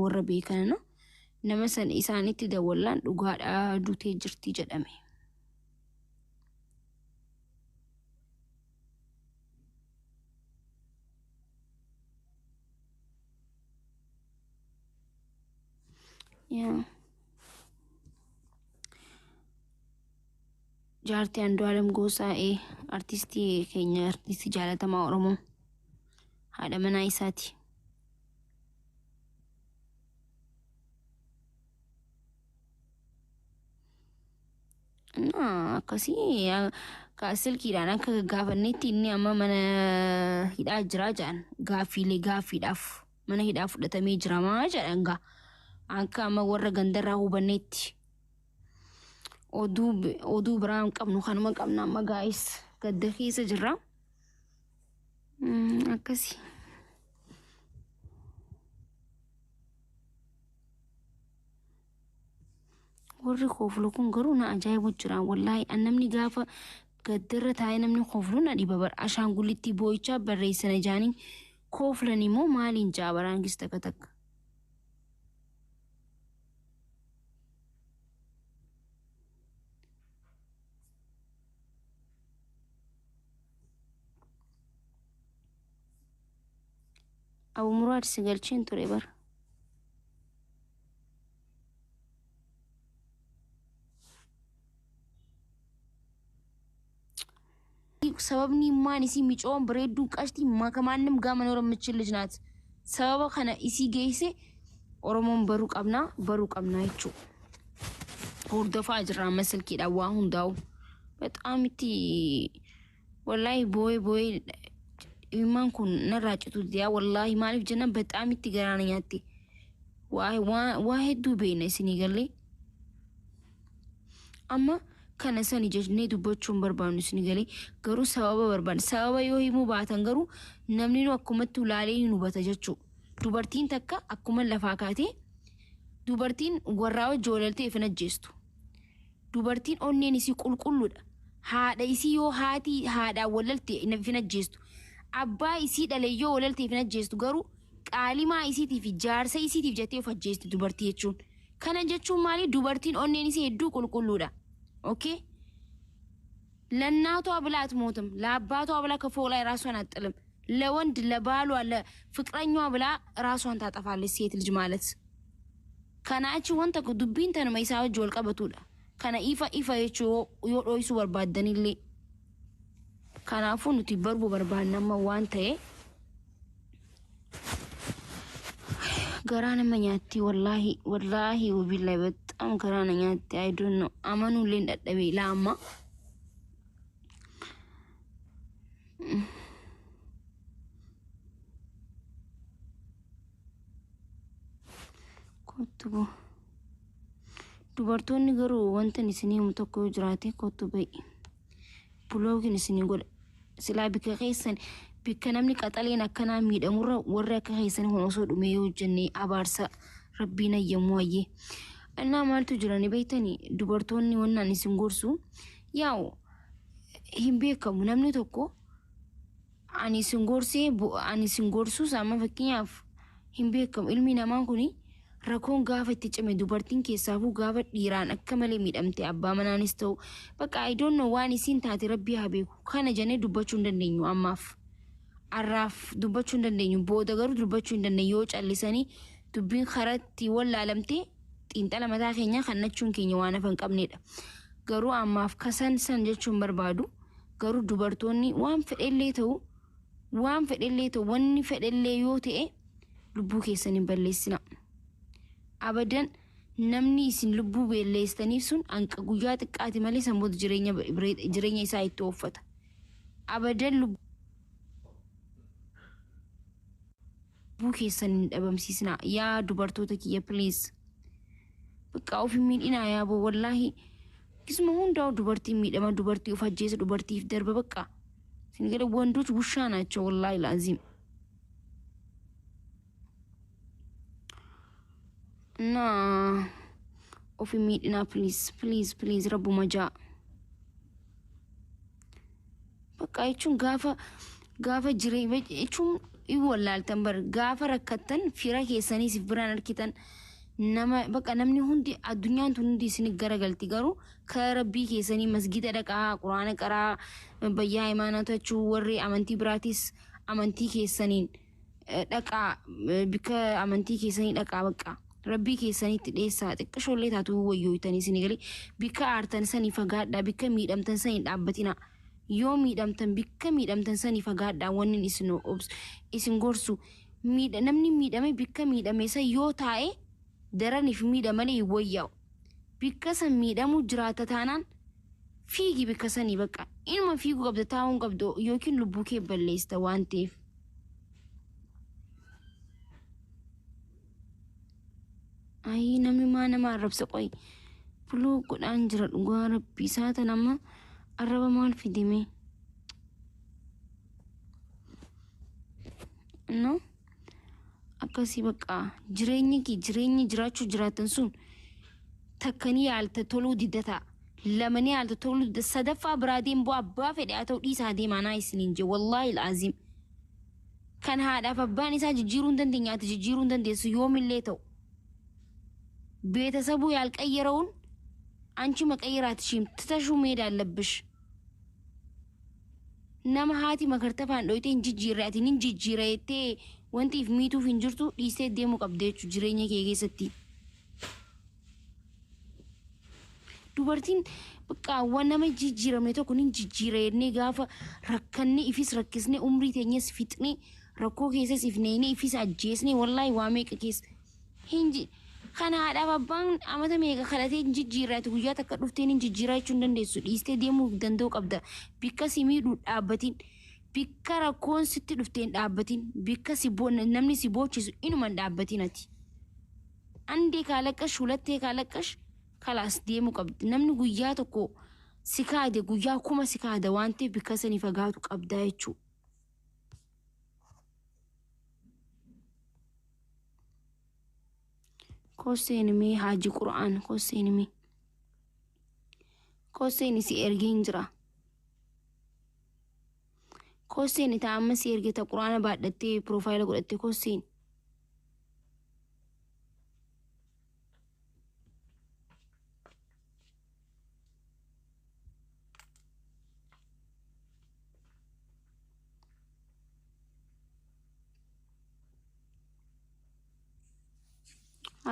warra beekana nama san isaanitti dawwalaan dhugaadhaa dutee jirti jedhame. Jaartii Andu'aalem Gosaa artistii keenya artistii jaalatamaa Oromoo haadha manaa isaati. Akkasii silkiidhaan akka gaafannetti inni amma mana hidhaa jira jedhan gaaffiidhaaf mana hidhaa fudhatamee jiramaa jedhan gaa akka amma warra gandarraa hubannetti. Oduu biraan qabnu kanuma qabna amma gaa'is gadda keessa jirra. Akkasii. Warri kooflu kun garuu na ajaa'ibu jira wallaahi namni gaafa gaddarra taa'ee namni kooflu na dhiba bara ashaangullitti boo'ichaa barreessana jaaniin kooflan immoo maaliin jaabaraan gis takka takka. Abu Muraad si galcheen ture bara. Sababni maan isii micoon bareedduu qashtii makamaanim gaama noora michilli jinaat sababa kana isii geesse Oromoon baruu qabnaa jechuudha. Hordofaa jirra amma silkiidhaan waa hundaa'u በጣም itti wallahi boo'ee imaan kun narraa citu diyaa wallahi maaliif jenna በጣም itti garaana nyaatti waa hedduu beekna isinii galee amma kana sani jennee dubbachuun barbaannu isinii galee garuu sababa yoo himuu baatan garuu namni nu akkumatti ulaalee nu hubata jechuudha. Dubartiin takka akkuma lafaa kaatee dubartiin warraa wajjoolaltee ifin ajjeestu. Dubartiin onneen isii qulqulluudha. Haadha isii yoo haadhaan walaltee ifin ajjeestu. Abbaa isii dhalee yoo walaltee ifin ajjeestu garuu qaalimaa isiitiif jaarsa isiitiif jettee of ajjeesti dubartii jechuun. Kana jechuun maali dubartiin onneen isii hedduu qulqulluudha. Okay? ለእናቷ ብላ አትሞትም ለአባቷ ብላ ከፎቅ ላይ ራሷን አጥልም ለወንድ ለባሏ ለፍቅረኛዋ ብላ ራሷን ታጠፋለች ሴት ልጅ ማለት ከናቺ ወንተ ዱቢን ተነመ ይሳው ጆል ቀበቱዳ ከና ኢፋ የቹ ዮዶይሱ በርባደንሊ ከናፉ ኑቲ በርቡ በርባናማ ዋንተ ገራነ መኛቲ ወላሂ ወቢላይ በጣም ገራነ ኛቲ አይ ዶንት ኖ አመኑ ለንደደቤ ላማ Kottu dubartoonni garuu wanta isinii tokko jiraate kottu ba'i buloogin isinii godha silaa bika keessan bika namni qaxaleen akkanaa miidhamurra warra akka keessan osoo dhume yoo jennee abaarsa rabbiin ayyamu ayyee annaa maaltu jirani beeytanii dubartoonni wannaan isin gorsu yaa'u hin beekamu namni tokko ani isin gorsu sama fakkeenyaaf hin beekamu ilmi namaa kuni rakkoon gaafa itti cime dubartiin keessaafuu gaafa dhiiraan akka malee miidhamte abbaa manaanis ta'u bakka I don't know waan isiin taate rabbii haa beeku kana jennee dubbachuu hin dandeenyu ammaaf arraaf dubbachuu hin dandeenyu booda garuu dubbachuu hin dandeenyu yoo callisanii dubbiin karatti wallaalamtee xiinxala mataa keenya kannachuun keenya waan afan qabneedha garuu ammaaf kasan san jechuun barbaadu garuu dubartoonni waan fedhellee ta'u wanni fedhellee yoo ta'e lubbuu keessan hin balleessina. Abadan namni isin lubbuu beelleestaniif sun anqa guyyaa xiqqaati malee sammuu jireenya isaa itti uffata. Abadan lubbuu keessan hin dhabamsiisna yaa dubartoota kiyya please. Bakka of hin miidhinaa yaaboo wallaahi kisuma hundaa'u dubartiin miidhama dubartii of ajjeesa dubartiif darba bakka. Isin gada wandoች ውሻ ናቸው ወላሂ ላዚም እና ኦፍ ሚድና ፕሊዝ ረቡ መጃ በቃ ይቹን ጋፋ ጅሬ ይቹን wallaaltan bar gaafa rakkattan fira keessanii si biraan arkitan nama bakka namni hundi addunyaan tun hundi isin garagalti garuu ka rabbii keessanii masgida dhaqaa quraana qaraa bayyaa imaanatachuu warri amantii biraatis amantii keessaniin dhaqaa bika amantii keessanii dhaqaa bakka rabbii keessanitti dheessaa xiqqashoollee taatu wayyooytanii isin galee bika aartan sanii fagaadhaa bika miidhamtan sanii dhaabbatina yoo miidhamtan bika miidhamtan sanii fagaadhaa wannin isin gorsu namni miidhame bika miidhame sa yoo taa'e daraniif miidhamanii wayyaa'u bika san miidhamu jiraata taanaan fiigi bika sanii bakka inuma fiigu qabda taa'uun qabdu yookiin lubbuu kee balleessa waan ta'eef. Ay namni maa nama arrabsa qoy fuloo godhaan jira dhugaa rabbii isaatan amma arraba maal fidime no akkasii bakka jireenya jiraachuu jiraatan sun takkanii yaalta toluu diddata lamanii yaalta toluu diddata sadaffaa biraa deemuu abbaa fedhe haa ta'u dhiisaa deemanaa isiniin je wallaahi al'aazim kan haadhaaf abbaan isaa jijjiiruu hin dandeenye ati jijjiiruu hin dandeessu yoomillee ta'u ቤተሰቡ ያልቀየረውን አንቺ መቀየር አትችይም ትተሹ መሄድ አለብሽ ነማሃቲ መከርተፋን ዶይቴ እንጂጂራቲ እንጂጂራይቴ ወንቲፍ ሚቱ ፍንጅርቱ ዲሴ ደሙ ቀብደቹ ጅሬኛ ከየሰቲ ዱበርቲን በቃ ወነመ ጂጂረም ነቶ ኩን እንጂጂራይኔ ጋፋ ረከኒ ኢፊስ ረክስኔ ኡምሪ ተኘስ ፊጥኔ ረኮ ከየሰስ ኢፍኔኒ ኢፊስ አጄስኔ ወላሂ ዋሜ ከኬስ ሂንጂ kana haadha babbaan amata meeqa kadhatee jijjiirraati guyyaa takka dhufteen jijjiirraachuu hin dandeessu dhiistee deemuu danda'u qabda bikka si miidhuu dhaabbatiin bikka rakkoon sitti dhufteen dhaabbatiin bikka namni si boochisu inuma dhaabbatiin ati andee kaalaqqash hulattee kaalaqqash kalaas deemuu qabdi namni guyyaa tokko si kaade guyyaa kuma si kaada waan ta'eef bikka sanii fagaatu qabda jechuudha. Kosenimi haji Quran koseni si ergin jira koseni ta amma si ergita Quran baadhatte profile godhatte kosen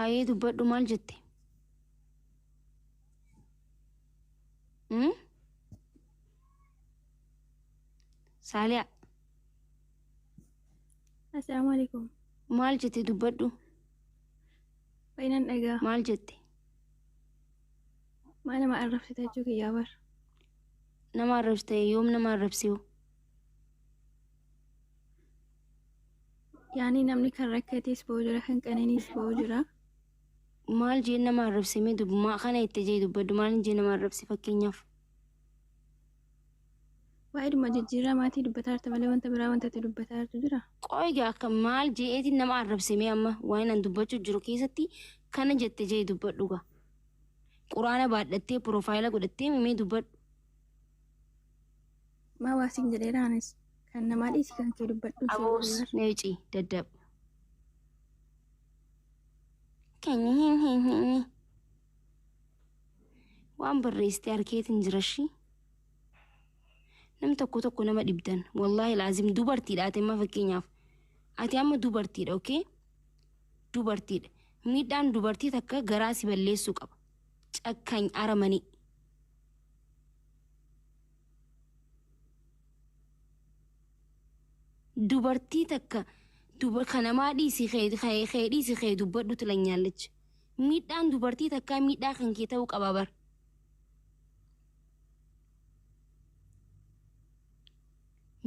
Aye dubbadhu maal jette? Saaliyaa. Assalamualaikum. Maal jette dubbadhu? Baay'inaan dhagaa. Maal jette? Maa nama arrabsite jechuu kiyyaa bar. Nama arrabsite yoom nama arrabsiyo? Yaani namni kan rakkatees ba'uu jira kan qananiis ba'uu jira. Maal jee nama arrabsime dubbimaa kana itti jee dubbadhu maal jee nama arrabsi fakkeenyaaf? Waa'iduma jijjiirraa maatii dubbataa jirta malee wanta biraa wanta itti dubbataa jirtu jira. Qoygaa akka maal jeetiin nama arrabsime amma waan an dubbachuu jiru keessatti kana jette jee dubbadhuga. Quraana baadhattee profaayila godhattee mimee dubbadhu. Maa waasiin jedheeraanis kan namaa dhiisi kan kee dubbadhu. Aboos neeci daddab. Waan barreessite harkeetiin jirashi nam tokko nama dhibdan wallahi laazim dubartiidha ati amma fakkeenyaaf ati amma dubartiidha okay dubartiidha miidhaan dubartii takka garaa si balleessuu qaba cakkany aramanii dubartii takka kanamaa dhiisi dhiisi kee dubbadhu tilanyaallecha miidhaan dubartii takkaa miidhaa kan kee ta'uu qaba bar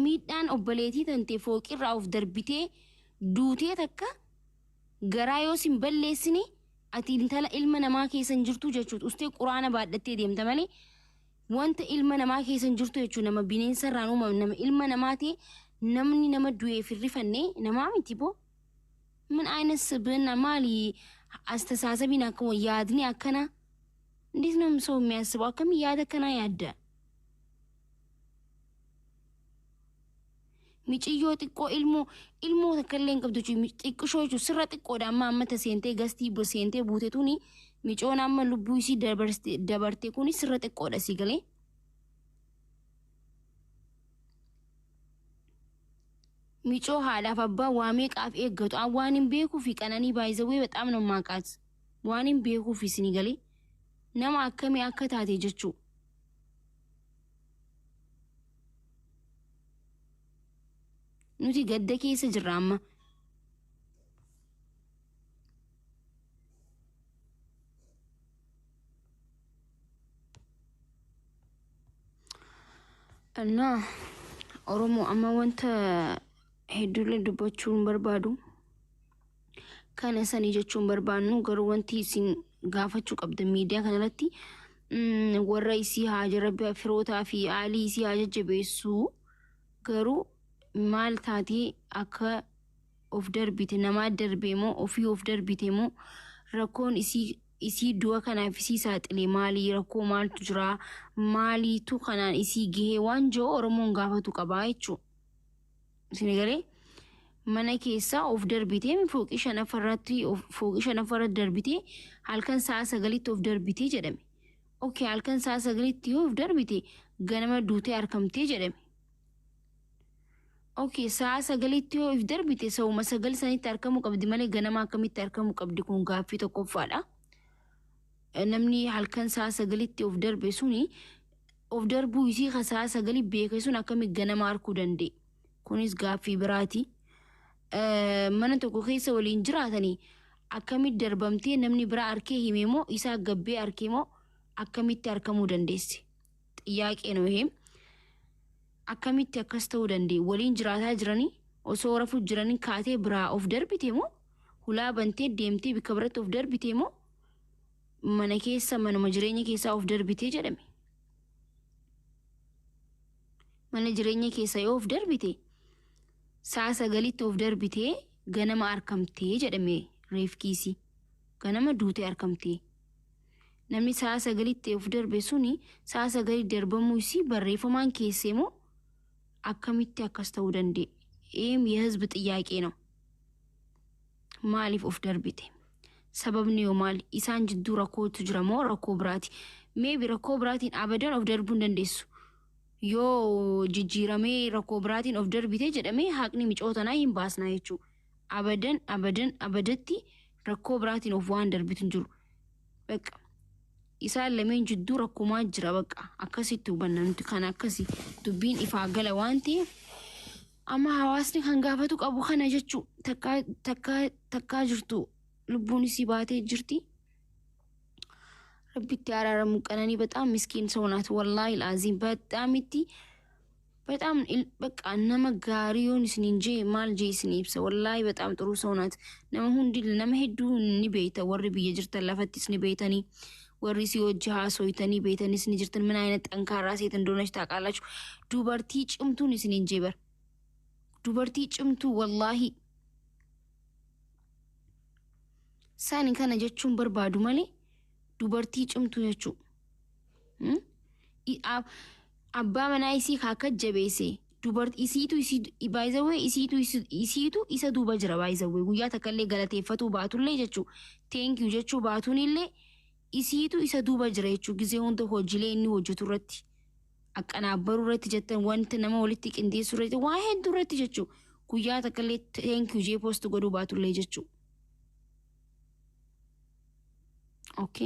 miidhaan obboleetii tantee fooqirraa of darbitee duutee takka garaa yoo sin balleessine ati intala ilma namaa keessan jirtu jechuudha ustee quraana baadhattee deemta malee wanta ilma namaa keessan jirtu jechuudha nama bineensa irraan uumame nama ilma namaa ta'e namni nama du'ee firrifannee namaa miti boo ምን አይነት ስብዕና ማሊ አስተሳሰቢን አከሞ ያድኒ አከና እንዴት ነው ሰው የሚያስበው አከም ያደ ከና ያደ Miiciyyoo xiqqoo ilmoo takkallee hin qabdu xiqqishoo jechuun sirra xiqqoodha amma seentee gastii seentee buute tuni miicoon amma lubbuu isii dabarte kuni sirra xiqqoodha si galee. Miicoo haadhaaf abbaa waa meeqaaf eeggatu waan hin beekuu fi qananii baay'isawee በጣም ነው ማቃት waan hin beekuu fi isin galee nama akkamii akka taate jechuu. Nuti gadda keessa jirra amma. Annaa Oromoo amma wanta hedduulee dubbachuun barbaadu. Kana sanii jechuun barbaannu garuu wanti isin gaafachuu qabda miidiyaa kanarratti warra isii haa jarabbii firootaa fi aalii isii haa jajjabeessuu garuu maal taatee akka of darbite namaa darbee moo ofii of darbite moo rakkoon isii du'a kanaaf isii saaxilee maalii rakkoo maaltu jira maaliitu kanaan isii gahee waan jiru Oromoon gaafatu qabaa jechuudha. Isin garee mana keessaa of darbitee fooqii shanaffarratti darbitee halkan sa'a 9 of darbitee jedhame. Okay halkan sa'a 9 of darbitee ganama duutee argamtee jedhame. Okay sa'a 9 of darbitee sa'uma 9 sanitti argamuu qabdi malee ganama akkamitti argamuu qabdi kun gaaffii tokkoffaadha. Namni halkan sa'a 9 of darbe suni of darbuu isii sa'a 9 beeke sun akkamitti ganama arkuu danda'e. Kunis gaaffii biraati. Mana tokko keessa waliin jiraatanii akkamitti darbamtee namni biraa arkee hime moo isaa gabbee arkee moo akkamitti argamuu dandeesse? Xiyyaaqee noo him akkamitti akkas ta'uu danda'e? Waliin jiraataa jiranii osoo rafuu jiranii kaatee biraa of darbite moo hulaa bantee deemtee bikka biratti of darbite moo mana keessa manuma jireenya keessaa of darbitee jedhame. Mana jireenya keessa yoo of darbite sa'a 9 of darbitee ganama argamtee jedhame reefkiisi. Ganama duutee argamtee. Namni sa'a 9 of darbe suni sa'a 9 darbamuu isii barreeffamaan keessee moo akkamitti akkas ta'uu danda'e? የህዝብ ጥያቄ ነው። maaliif of darbite? Sababni yoo maali? Isaan jidduu rakkootu jira moo rakkoo biraati? Maybe rakkoo biraatiin abadan of darbuu hin dandeessu. Yoo jijjiiramee rakkoo biraatiin of darbite jedhamee haqni micootanaa hin baasnaa jechuudha. Abadatti rakkoo biraatiin of waan darbitu hin jiru. Bakka isaan lameen jidduu rakkumaa jira bakka akkasitti hubanna nuti kan akkasi dubbiin ifaa gala waan ta'eef amma hawaasni kan gaafatu qabu kana jechuu takkaa jirtu lubbuun isii baatee jirti. Rabbitti araaramu qananii በጣም ምስኪን ሰው ናት ወላሂ العظيم በጣም በቃ ነመ ጋሪዮን ስንንጄ ማልጄ ስንይብሰ ወላሂ በጣም ጥሩ ሰው ናት። ነመ ሁንዲ ነመ ሄዱ ንቤተ ወር ብየ ጅርተ ለፈትስ ንቤተኒ ወሪ ሲወጅ ሃሶይተኒ ቤተኒ ስንጅርተን ምን አይነት ጠንካራ ሴት እንደሆነች ታውቃላችሁ። ዱበርቲ ጭምቱን ስንንጄ በር ዱበርቲ ጭምቱ ወላሂ ሳኒ ከነ ጀቹን በርባዱ ማሌ ዱበርቲ ጭምቱ ጀቹ አባ መናይሲ ካከት ጀቤሴ ዱበርቲ ኢሲቱ ባይዘዌ ኢሲቱ ኢሰ ዱበ ጅራ ባይዘዌ ጉያ ተከሌ ገለቴፈቱ ባቱሌ ጀቹ ቴንኪዩ ጀቹ ባቱንሌ ኢሲቱ ኢሰ ዱበ ጅራ ጀቹ ጊዜ ሁንተ ሆጅሌ እኒ ሆጀቱ ረቲ አቀናበሩ ረቲ ጀተን ወንት ነመ ወልቲ ቅንዴሱ ረቲ ዋሄዱ ረቲ ጀቹ ጉያ ተከሌ ቴንኪዩ ጄ ፖስት ጎዱ ባቱሌ ጀቹ ኦኬ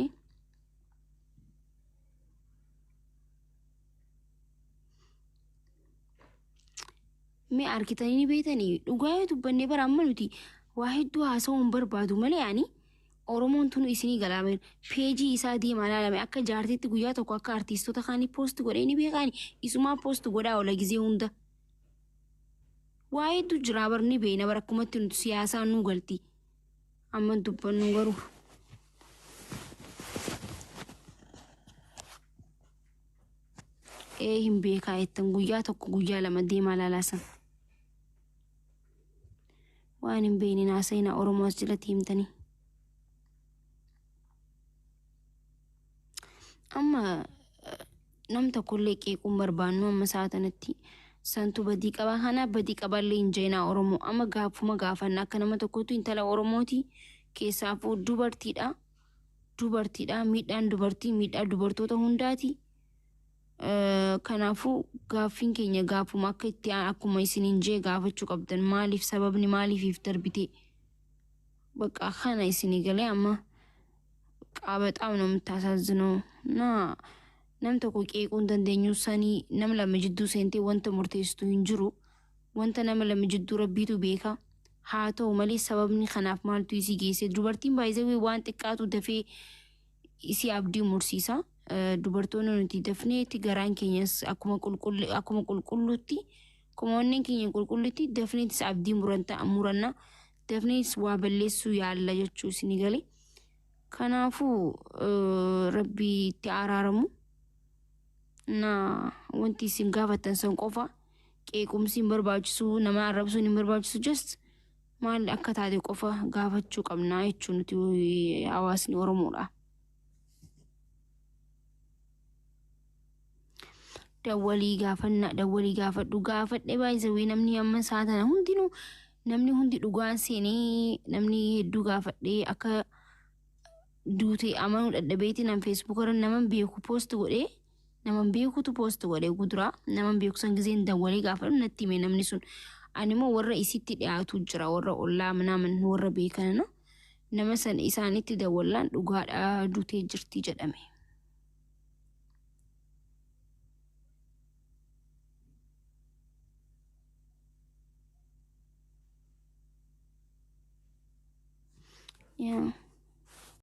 mee arkitanii beetanii dhugaa dubbannee bara amma nuti waa hedduu haasa'uun barbaadu malee yaani Oromoon tunu isinii galaameen peejii isaa deemaa ilaalame akka jaartiitti guyyaa tokko akka artiistota kaanii poost godhee ni beekaani isumaa poost godhaa oola gizee hunda waa hedduu jiraa barni beena bara akkumatti nuti siyaasaan nu galti amma dubbannu garuu hin beekaa jettan guyyaa tokko guyyaa lama deemaa laalaasan waan hin beekne haasa'ina Oromoo as jalatti himtanii. Amma nam tokkollee qeequun barbaannu amma sa'aatanatti santu badii qaba kana badii qaballee hin jeenaa Oromoo amma gaafuma gaafanna akka nama tokkotu intala Oromooti keessaafuu dubartiidha miidhaan dubartii miidhaa dubartoota hundaati kanaafuu gaaffiin keenya gaafuma akka itti akkuma isiniin jee gaafachuu qabdan maaliif sababni maaliif darbite bakka kana isinii galee amma qabaxaam namatti taasisnoo na nam tokko qeequun dandeenyu sanii nam lama jidduu seentee wanta murteessitu hin jiru wanta nama lama jidduu rabbiitu beeka haa ta'u malee sababni kanaaf maaltu isii geesse dubartiin baay'ee waan xiqqaatu dafee isii abdii mursiisa dubartoonni nuti dafneetti garaan keenyas akkuma qulqulluutti akkuma onneen keenya qulqulluutti dafneetis abdii muranna dafneetis waa balleessuu yaalla jechuu isinii galee kanaafuu rabbii itti araaramu na wanti isin gaafatan san qofa qeequmsi hin barbaachisu nama arrabsuun hin barbaachisu just maal akka taate qofa gaafachuu qabnaa jechuun nuti hawaasni Oromoodha. Dawwalii gaafadhu gaafadhe baay'isawee namni amma saatana hundinuu namni hundi dhugaan seenee namni hedduu gaafadhee akka duute amanuu dadhabeeti nam Facebook irra naman beeku post godhee naman beekutu post godhee guduraa naman beeku san gizeen dawwalii gaafadhu natti hime namni sun animmoo warra isitti dhiyaatu jira warra ollaa manaaman warra beekanana nama san isaanitti dawwallaan dhugaadhaa duutee jirti jedhame. Yeah.